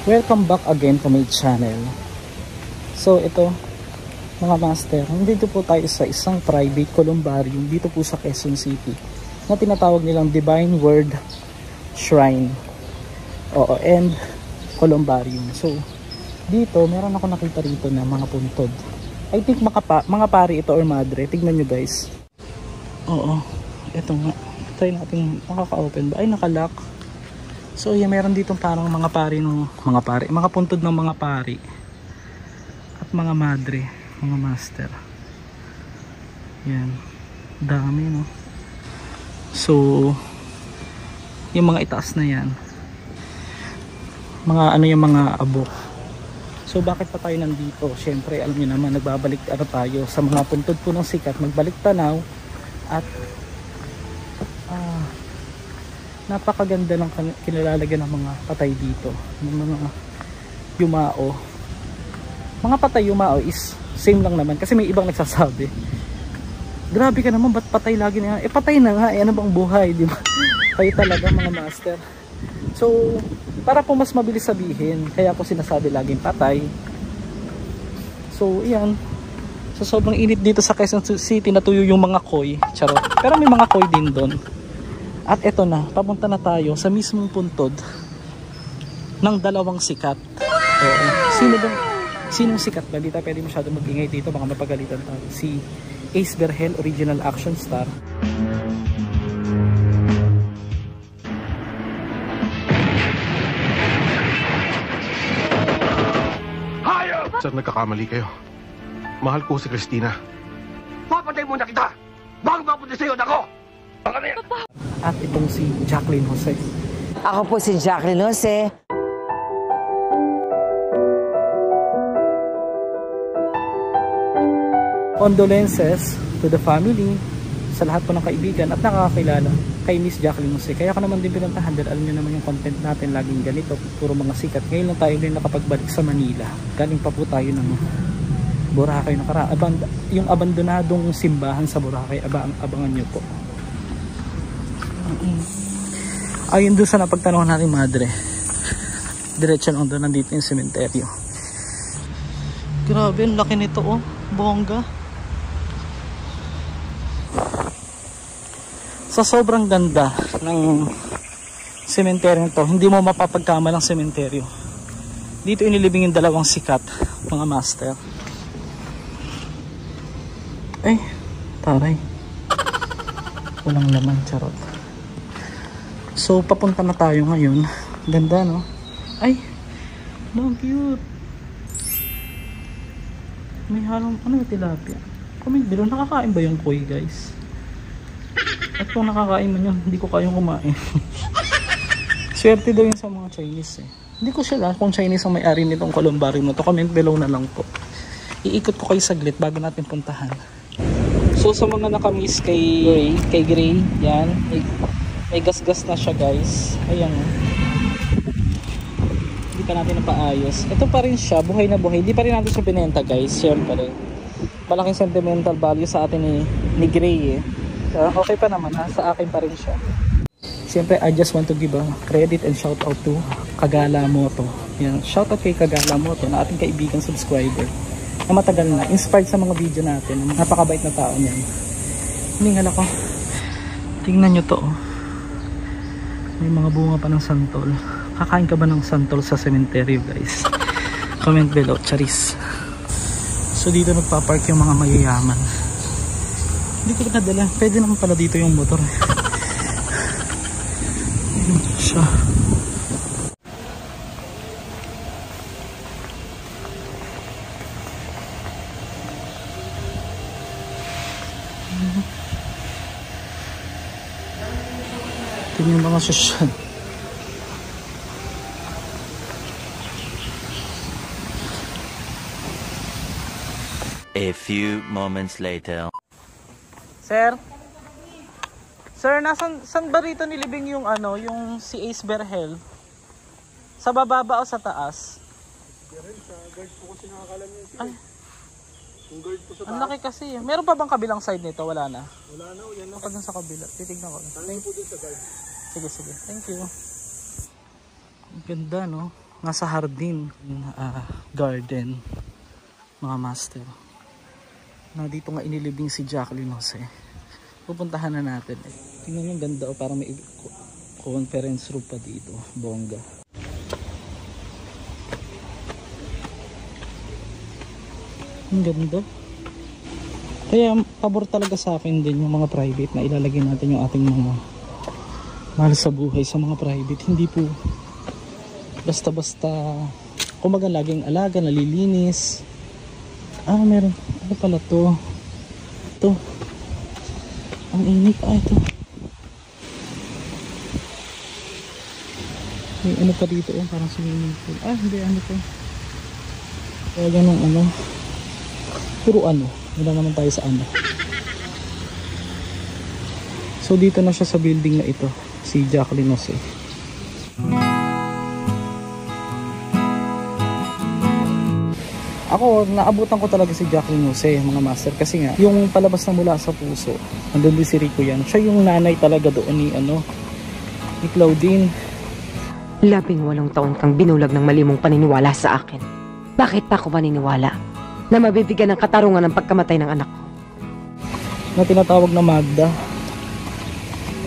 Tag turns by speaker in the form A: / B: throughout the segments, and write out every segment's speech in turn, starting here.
A: Welcome back again to my channel. So ito mga master, nandito po tayo sa isang private columbarium dito po sa Quezon City na tinatawag nilang Divine Word Shrine and Columbarium. So dito meron ako nakita rito na mga puntod. I think mga pari ito or madre. Tignan nyo guys. Oo, ito nga. Try natin makaka-open ba? Ay, nakalock. So yeah, meron dito parang mga pari ng mga puntod ng mga pari at mga madre, mga master. Yan, dami no. So yung mga itaas na yan, mga ano yung mga abok. So bakit pa tayo nandito? Syempre alam niyo naman, nagbabalik tayo sa mga puntod po ng sikat, magbalik tanaw at napakaganda ng kinilalagyan ng mga patay dito, ng mga yumao. Mga patay yumao is same lang naman kasi may ibang nagsasabi, grabe ka naman, ba't patay lagi na yan? Eh patay na nga, eh ano bang buhay, di ba? Kayo talaga mga master. So para po mas mabilis sabihin, kaya ko sinasabi laging patay. So iyan, so sobrang init dito sa Quezon City, natuyo yung mga koi, charot, pero may mga koi din doon. At eto na, papunta na tayo sa mismong puntod ng dalawang sikat. Oo. Sinong sikat ba? Di tayo pwede masyado mag-ingay dito, baka mapagalitan tayo. Si Ace Berhel, original action star.
B: Hayop! Sir, nagkakamali kayo. Mahal ko si Christina. Papatay muna kita bago mapunta sa'yo ako!
A: At itong si Jacqueline Jose.
C: Ako po si Jacqueline Jose.
A: Condolences to the family, sa lahat po ng kaibigan at nakakakilala kay Miss Jacqueline Jose. Kaya ako naman din pinuntahan dahil alam niyo naman yung content natin laging ganito, puro mga sikat. Ngayon lang tayo din nakapagbalik sa Manila. Galing pa po tayo ng Boracay yung abandonadong simbahan sa Boracay. Abangan nyo po. Ayun doon sa napagtanong natin madre, diretso lang doon, nandito yung sementeryo. Grabe, ang laki nito oh, bongga. Sa sobrang ganda ng sementeryo nito, hindi mo mapapagkamalang sementeryo. Dito inilibing yung dalawang sikat, mga master. Ay, taray, walang laman, charot. So papunta na tayo ngayon. Ganda no? Ay, no, cute. May halong ano, tilapia. Comment below, nakakain ba yung koi guys? At kung nakakain man yun, hindi ko kayang kumain. Swerte daw yun sa mga Chinese eh. Hindi ko sila kung Chinese ang may-ari nitong columbarium na to. Comment below na lang po. Iikot ko kayo saglit bago natin puntahan. So sa mga nakamiss kay Gray, yan, may gas-gas na siya guys. Ayan. Hindi pa natin napaayos. Ito pa rin siya, buhay na buhay. Hindi pa rin natin siya binenta guys. Siyempre, malaking sentimental value sa atin ni Gray eh. So, okay pa naman ha, sa akin pa rin siya. Siyempre, I just want to give a credit and shout out to Kagala Moto. Yan, shout out kay Kagala Moto na ating kaibigan subscriber. Na matagal na, inspired sa mga video natin. Napakabait na tao niyan. Hiningal ako. Tingnan nyo to oh. May mga bunga pa ng santol. Kakain ka ba ng santol sa sementeryo guys? Comment below, charis. So dito nagpa-park yung mga mayayaman. Hindi ko nadala. Pwede naman pala dito yung motor. Ayun siya. Yung mga sosyal.
D: A few moments later.
A: Sir? Sir, saan ba rito nilibing yung ano, yung si Ace Berhel? Sa baba ba o sa taas?
B: Berhel, sa guard po kasi nakakalam niya siya.
A: Ay.
B: Yung guard po sa taas.
A: Ang laki kasi. Meron pa bang kabilang side nito? Wala na?
B: Wala na, yan na.
A: Kapag sa kabila, titignan ko.
B: Tanong po din sa guard.
A: Sige, sige. Thank you. Ang ganda, no? nasa hardin, garden, mga master. Na dito nga inilibing si Jacqueline Jose. Pupuntahan na natin. Tingnan nyo, ganda o, parang may conference room pa dito, bongga. Ang ganda. Kaya pabor talaga sa akin din yung mga private na ilalagay natin yung ating mga mahal sa buhay sa mga private. Hindi po basta-basta, kumbaga laging alaga, nalilinis. Meron, ano pala to? Ito, ang init. Ito may ano pa dito, parang swimming pool. Hindi, ano to, kaya ganun, ano, puro ano, wala naman tayo sa ano. So dito na siya sa building na ito, si Jacqueline Jose. Ako, naabutan ko talaga si Jacqueline Jose, mga master, kasi nga yung palabas na Mula sa Puso, nandun din si Rico yan. Siya yung nanay talaga doon ni ni Claudine.
E: 18 taon kang binulag ng mali mong paniniwala sa akin. Bakit pa ako maniniwala na mabibigyan ng katarungan ng pagkamatay ng anak ko?
A: Na tinatawag na Magda.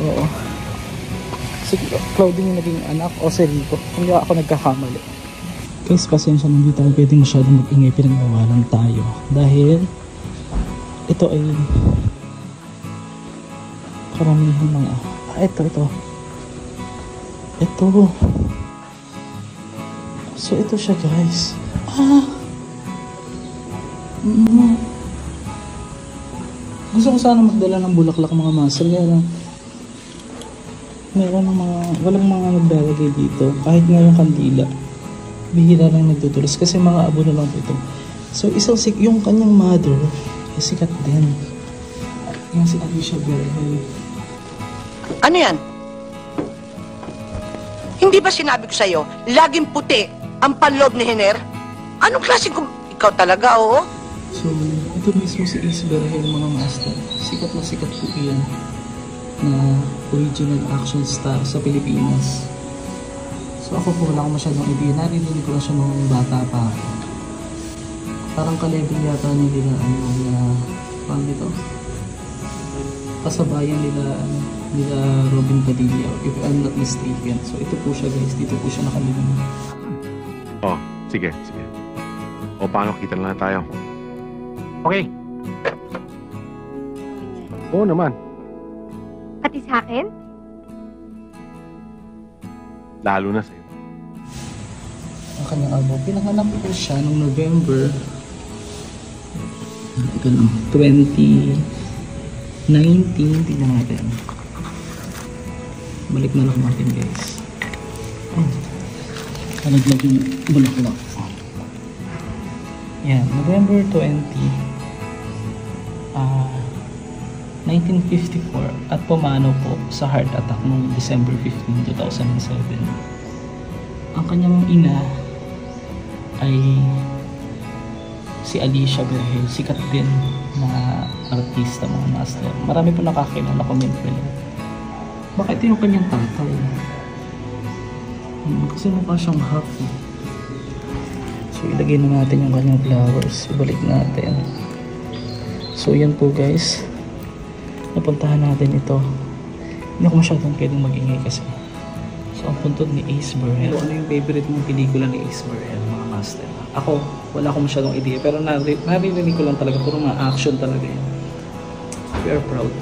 A: Oo. Si Claudine yung naging anak, o si Rico. Hindi ako nagkakamali. Guys, pasensya, hindi tayo pwede masyadong mag-ingay, pinagbawalan tayo. Dahil ito ay karamihan mga ito. So ito siya, guys. Gusto ko sana magdala ng bulaklak, mga master. Meron walang mga naglalagay dito. Kahit nga yung kandila, bihira lang nagtutulos kasi mga abo na lang ito. So yung kanyang mother sikat din. Yung si Alicia Berhel.
F: Ano yan? Hindi ba sinabi ko sa'yo, laging puti ang panloob ni Hiner? Anong klaseng ikaw talaga, oo?
A: So, ito mismo si Ace Berhel, mga master. Sikat na sikat po yan na original action star sa Pilipinas. So ako po, wala akong masyadong idea. Narinig ko lang siya nung bata pa ako. Parang ka-level yata nila, paano dito? Kasabayan nila Robin Padilla, if I'm not mistaken. So ito po siya, guys, dito po siya nakalibing.
B: Sige. O paano, kita na lang tayo. Okay. Oo naman.
G: Pati sa akin?
B: Lalo na sa'yo.
A: Ang kanyang album, pinanganak po siya noong November 2019. Tignan natin. Balik na lang natin, guys. Nalaglag yung bulaklak. Yan, November 1954 at pumanaw po sa heart attack noong December 15, 2007. Ang kanyang ina ay si Alicia Berhel, sikat din na artista, mga master. Marami po nakakilala, comment below. Bakit yung kanyang tatay? Kasi mukha siyang happy. So ilagay na natin yung kanyang flowers, ibalik natin. So yan po, guys, napuntahan natin ito. Hindi ako masyadong pwedeng mag-ingay kasi. So ang puntod ni Ace Berhel. Ano yung favorite mong pelikula ni Ace Berhel, mga master? Ako, wala akong masyadong idea, pero naririnig ko lang talaga, puro mga action talaga yun. We are proud.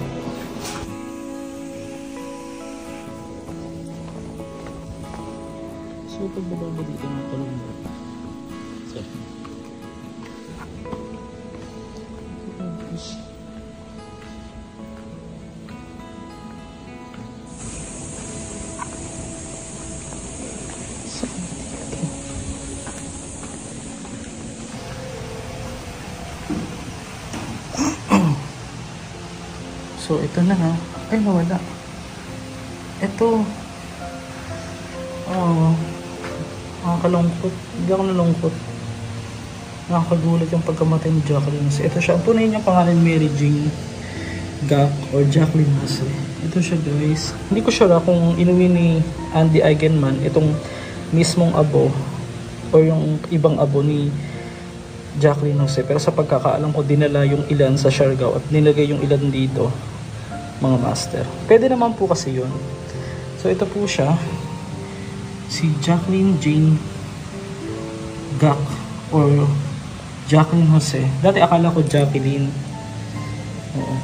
A: So pagbaba mo dito ng kolong mo. So ito na nga. Ay, nawala. Ito. Nakakalungkot. Hindi ako nalungkot. Nakakagulat yung pagkamatay ni Jacqueline Jose. Ito siya. Ang tunay niyang pangalan, Mary Jane Gap or Jacqueline Jose. Ito siya, guys. Hindi ko sure kung inuwi ni Andy Eigenman itong mismong abo o yung ibang abo ni Jacqueline Jose. Pero sa pagkakaalam ko, dinala yung ilan sa Siargao at nilagay yung ilan dito, mga master. Pwede naman po kasi yun. So ito po siya, si Jacqueline Jane Gak or Jacqueline Jose. Dati akala ko Jacqueline. Oo.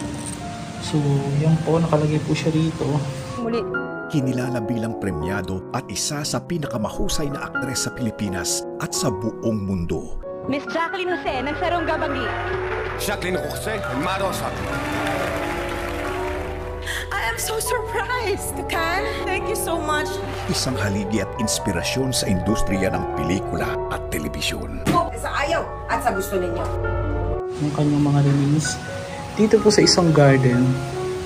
A: So yan po, nakalagay po siya rito.
E: Muli,
H: Kinilala bilang premyado at isa sa pinakamahusay na aktres sa Pilipinas at sa buong mundo.
G: Miss Jacqueline Jose, nagsarong gabagi.
B: Jacqueline Jose, Marosa.
I: I am so surprised, Kan. Thank you so much.
H: Isang haligi at inspirasyon sa industriya ng pelikula at telebisyon.
C: Sa ayaw at sa gusto ninyo.
A: Yung kanyang mga remains dito po sa isang garden,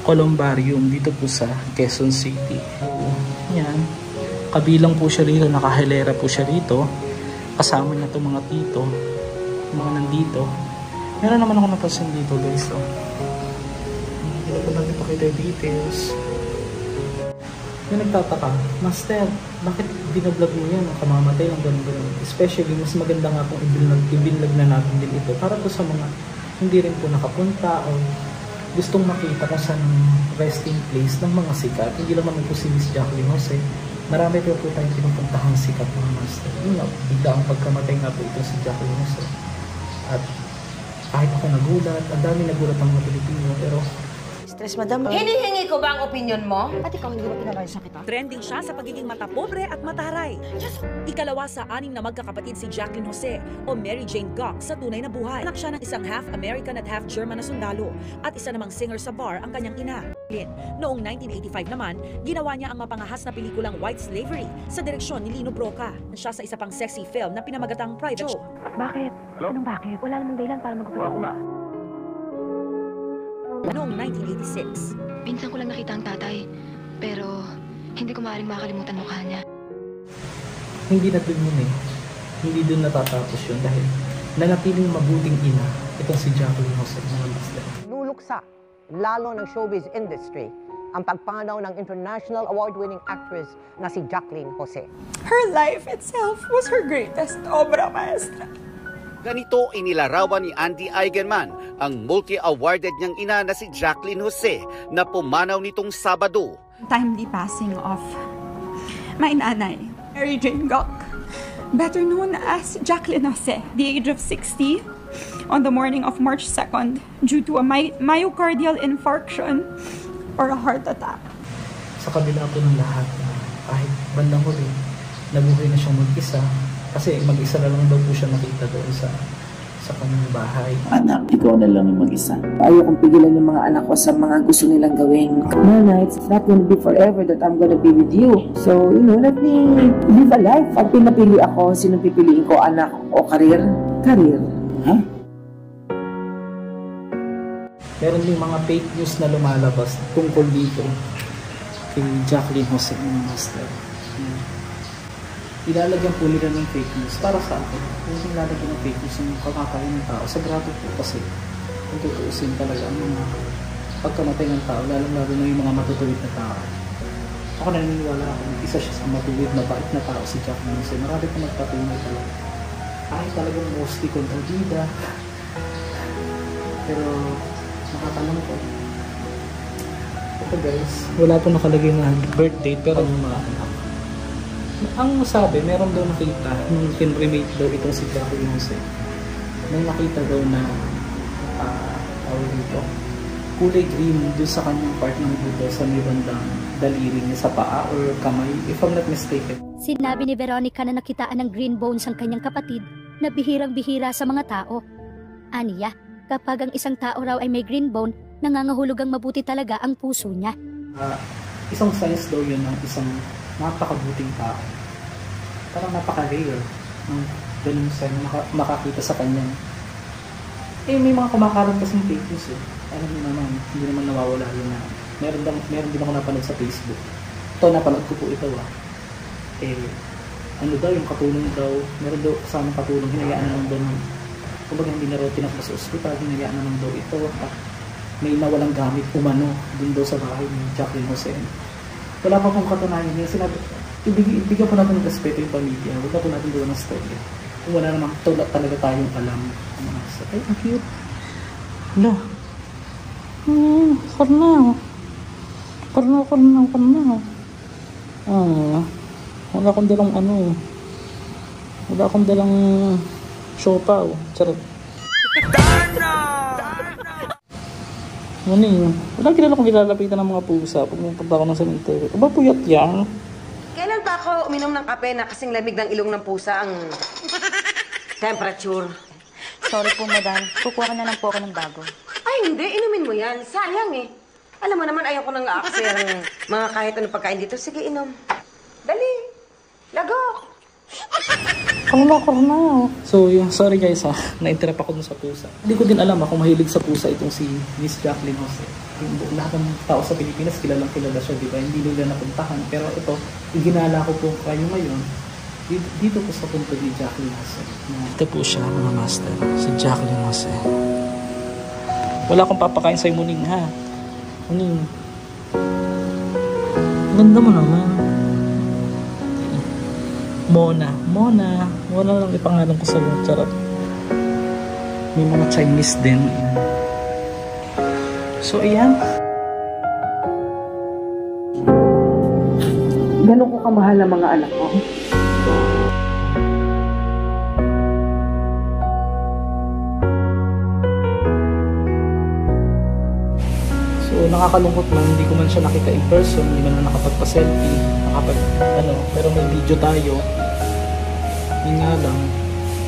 A: columbarium, dito po sa Quezon City. Yan. Kabilang po siya rito, nakahilera po siya rito. Kasama niya itong mga tito, mga nandito. Meron naman ako napansin dito, guys. So, hindi ko natin pakita yung details. Yung nagtataka, Master, bakit binablog mo yan? Kamamatay lang ganun-ganun. Especially, mas maganda nga kung ibinlag na natin din ito. Para po sa mga hindi rin po nakapunta o gustong makita kung saan resting place ng mga sikat. Hindi naman po si Miss Jacqueline Jose. Marami po tayong pinupuntahang sikat, mga master. Yun nga, bigla ang pagkamatay nga po ito si Jacqueline Jose. At kahit ako nagulat, ang dami nagulat ng mga Pilipino, pero
C: Stress, madam. Hinihingi ko ba ang opinion mo?
E: at ikaw hindi mo pinalayo sa kita.
J: Trending siya sa pagiging matapobre at mataray. Ikalawa sa 6 na magkakapatid si Jacqueline Jose o Mary Jane Gok sa tunay na buhay. Anak siya ng isang half-American at half-German na sundalo at isa namang singer sa bar ang kanyang ina. Noong 1985 naman, ginawa niya ang mapangahas na pelikulang White Slavery sa direksyon ni Lino Broca. Siya sa isa pang sexy film na pinamagatang Private Show.
E: Bakit? Anong bakit? Wala namang dahilan para magpapagawa.
J: Noong 1986,
G: Pinsan ko lang nakita ang tatay, pero hindi ko maaaring makalimutan mukha niya.
A: hindi na dun yun eh. Hindi dun natatapos yun dahil nanatiling mabuting ina itong si Jacqueline Jose, mga master.
F: Nuluksa, lalo ng showbiz industry, ang pagpanaw ng international award-winning actress na si Jacqueline Jose.
I: Her life itself was her greatest obra maestra.
K: Ganito inilarawan ni Andy Eigenman ang multi-awarded niyang ina na si Jacqueline Jose na pumanaw nitong Sabado.
I: Timely passing of my nanay, Mary Jane Gok, better known as Jacqueline Jose, the age of 60, on the morning of March 2nd due to a myocardial infarction or a heart attack.
A: Sa kabila po ng lahat, kahit bandang huli, nabuhay na siyang mag-isa. Kasi mag-isa na lang daw po siya nakita doon sa kanyang bahay.
L: Anak, ikaw na lang yung mag-isa. Ayaw kong pigilan yung mga anak ko sa mga gusto nilang gawin. Nana, it's not gonna be forever that I'm gonna be with you. So, let me live a life. Pag pinapili ako, sinong pipiliin ko, anak o karir? Karir. Ha?
A: Meron din mga fake news na lumalabas tungkol dito kay Jacqueline Jose, mga master. Ilalagyan po nila ng fake news para sa akin. Kung ilalagyan ng fake news yung kakakain ng tao, sagrado po kasi kung tutuusin talaga ang mga pagkamatay ng tao, lalong-lalo na yung mga matutuwid na tao. Ako naniniwala ako, isa siya sa matuwid na bait na tao si Jacqueline Jose. Marami po nagpatunay talaga. Kahit talagang mostly kontrabida. Pero nakatanong ko. Ito guys, wala po nakalagay na birthday pero mga anak. Ang sabi, meron daw nakita nung kinremate daw itong si Jacqueline Jose. Nung nakita daw na dito, kulay green doon sa kanyang part ng buto sa may bandang daliri niya sa paa or kamay, if I'm not mistaken.
G: Sinabi ni Veronica na nakitaan ng green bones ang kanyang kapatid na bihirang-bihira sa mga tao. Aniya, kapag ang isang tao raw ay may green bone, nangangahulugang mabuti talaga ang puso niya.
A: Isang signs daw yun ng isang napakabuting tao. Parang napaka-rare ng ganun sa makakita sa kanyang. May mga kumakaroon kasing fake news eh. Alam mo naman, hindi naman nawawala yun na. Meron din ako napanood sa Facebook. Ito, napanood ko po ito ano daw, yung katulong daw, meron daw kasamang katulong, hinayaan na lang daw ng, kumbaga hindi na raw tinapos sa ospital, hinayaan na lang daw ito. At may nawalang gamit umano dun daw sa bahay ni Jacqueline Jose. wala pa pong katunayan niya. Sinabi, ibigyan po natin ng respeto yung pamilya. Huwag na po natin doon ng story. Kung wala namang talaga tayong alam. Ay, ang cute. Hala. Karna. Wala akong dalang wala akong dalang siopaw. Charot. Wala kilala kong kilalapitan ng mga pusa pag pupunta ako ng cemetery. Aba, puyat yan.
C: Kailan pa ako uminom ng kape na kasing lamig ng ilong ng pusa ang temperature?
M: Sorry po, madam. Kukuha ka na lang po ako ng bago.
C: Ay, hindi. Inumin mo yan. Sayang eh. Alam mo naman, ayaw ko nang aaksaya ng mga kahit anong pagkain dito. Sige, inom. Dali. Lagok.
A: Karna. So, sorry guys ha. Na-interrupt ako dun sa pusa. Hindi ko din alam kung mahilig sa pusa itong si Miss Jacqueline Jose. Lahat ng tao sa Pilipinas, kilala siya, di ba? Hindi nila napuntahan. Pero ito, iginala ko po kayo ngayon. Dito po sa punto ni Jacqueline Jose. Ito po siya, mga master. Si Jacqueline Jose. Wala akong papakain sa'yo, Muning, ha? Muning. Ganda mo naman. Mona lang ipangalan ko sa'yo. Charot. May mga Chinese din. So, ayan.
L: Ganun ko kamahal ang mga anak ko.
A: So, nakakalungkot man, hindi ko man siya nakita in person, hindi man nakapagpa-selfie, pero may video tayo. Yun nga lang,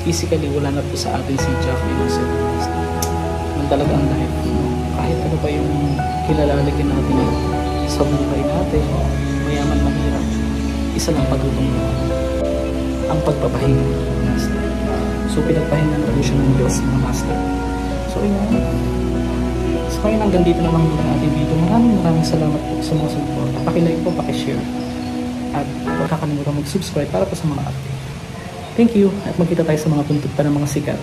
A: physically wala na po sa atin si Jacqueline Jose. Man talaga ang lahat. Kahit ano pa yung kilalalagyan natin sa buhay natin, mayaman, mahirap, isa lang patutong ang pagpapahinga, master. So, pinagpahinga na rin siya ng Diyos, mga master. So, yun. So, ngayon hanggang dito naman muna ang ating video. Maraming salamat po sa mga support. Pakilike po, pakishare. At huwag kakalimutan mag-subscribe para po sa mga update. Thank you at magkita tayo sa mga tuntut pa ng mga sikat.